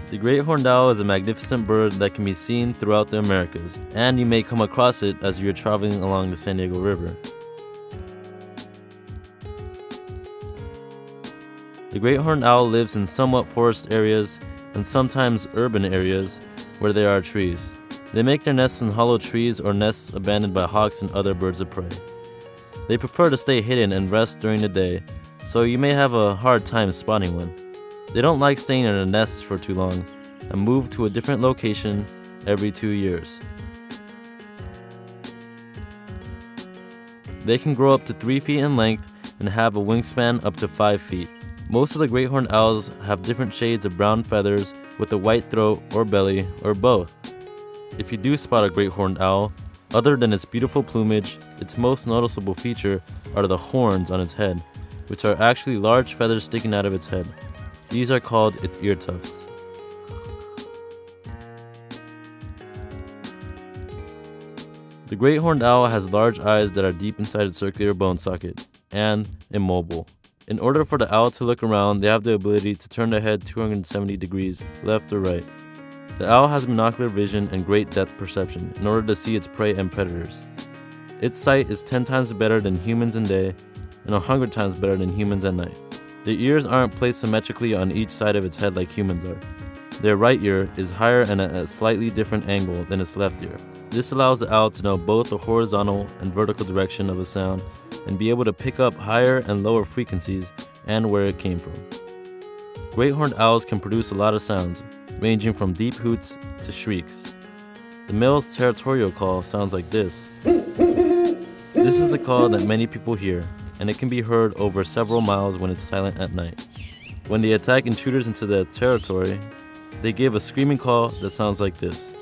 The great horned owl is a magnificent bird that can be seen throughout the Americas, and you may come across it as you're traveling along the San Diego River. The great horned owl lives in somewhat forest areas and sometimes urban areas where there are trees. They make their nests in hollow trees or nests abandoned by hawks and other birds of prey. They prefer to stay hidden and rest during the day, so you may have a hard time spotting one. They don't like staying in a nest for too long and move to a different location every 2 years. They can grow up to 3 feet in length and have a wingspan up to 5 feet. Most of the great horned owls have different shades of brown feathers with a white throat or belly or both. If you do spot a great horned owl, other than its beautiful plumage, its most noticeable feature are the horns on its head, which are actually large feathers sticking out of its head. These are called its ear tufts. The great horned owl has large eyes that are deep inside its circular bone socket and immobile. In order for the owl to look around, they have the ability to turn their head 270 degrees left or right. The owl has binocular vision and great depth perception in order to see its prey and predators. Its sight is 10 times better than humans in day and 100 times better than humans at night. The ears aren't placed symmetrically on each side of its head like humans are. Their right ear is higher and at a slightly different angle than its left ear. This allows the owl to know both the horizontal and vertical direction of a sound and be able to pick up higher and lower frequencies and where it came from. Great horned owls can produce a lot of sounds, ranging from deep hoots to shrieks. The male's territorial call sounds like this. This is the call that many people hear, and it can be heard over several miles when it's silent at night. When they attack intruders into their territory, they give a screaming call that sounds like this.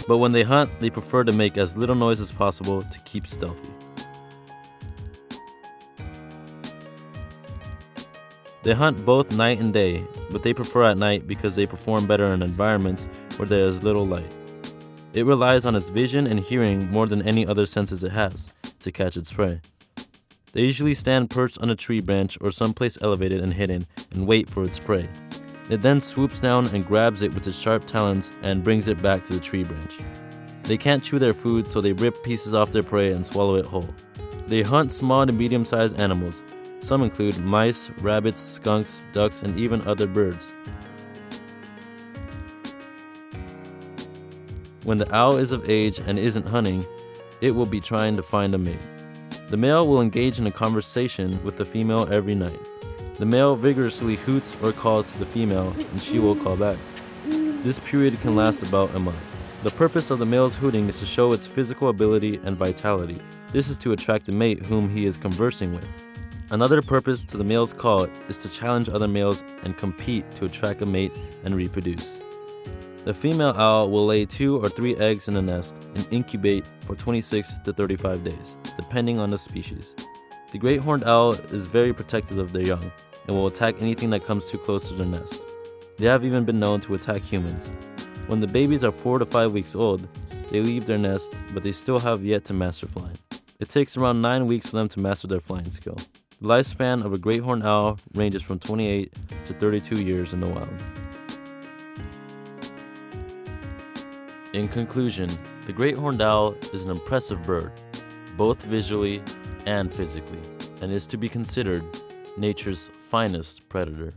But when they hunt, they prefer to make as little noise as possible to keep stealthy. They hunt both night and day, but they prefer at night because they perform better in environments where there is little light. It relies on its vision and hearing more than any other senses it has to catch its prey. They usually stand perched on a tree branch or someplace elevated and hidden and wait for its prey. It then swoops down and grabs it with its sharp talons and brings it back to the tree branch. They can't chew their food, so they rip pieces off their prey and swallow it whole. They hunt small to medium-sized animals. Some include mice, rabbits, skunks, ducks, and even other birds. When the owl is of age and isn't hunting, it will be trying to find a mate. The male will engage in a conversation with the female every night. The male vigorously hoots or calls to the female, and she will call back. This period can last about a month. The purpose of the male's hooting is to show its physical ability and vitality. This is to attract the mate whom he is conversing with. Another purpose to the male's call is to challenge other males and compete to attract a mate and reproduce. The female owl will lay 2 or 3 eggs in a nest and incubate for 26 to 35 days, depending on the species. The great horned owl is very protective of their young and will attack anything that comes too close to their nest. They have even been known to attack humans. When the babies are 4 to 5 weeks old, they leave their nest, but they still have yet to master flying. It takes around 9 weeks for them to master their flying skill. The lifespan of a great horned owl ranges from 28 to 32 years in the wild. In conclusion, the great horned owl is an impressive bird, both visually and physically, and is to be considered nature's finest predator.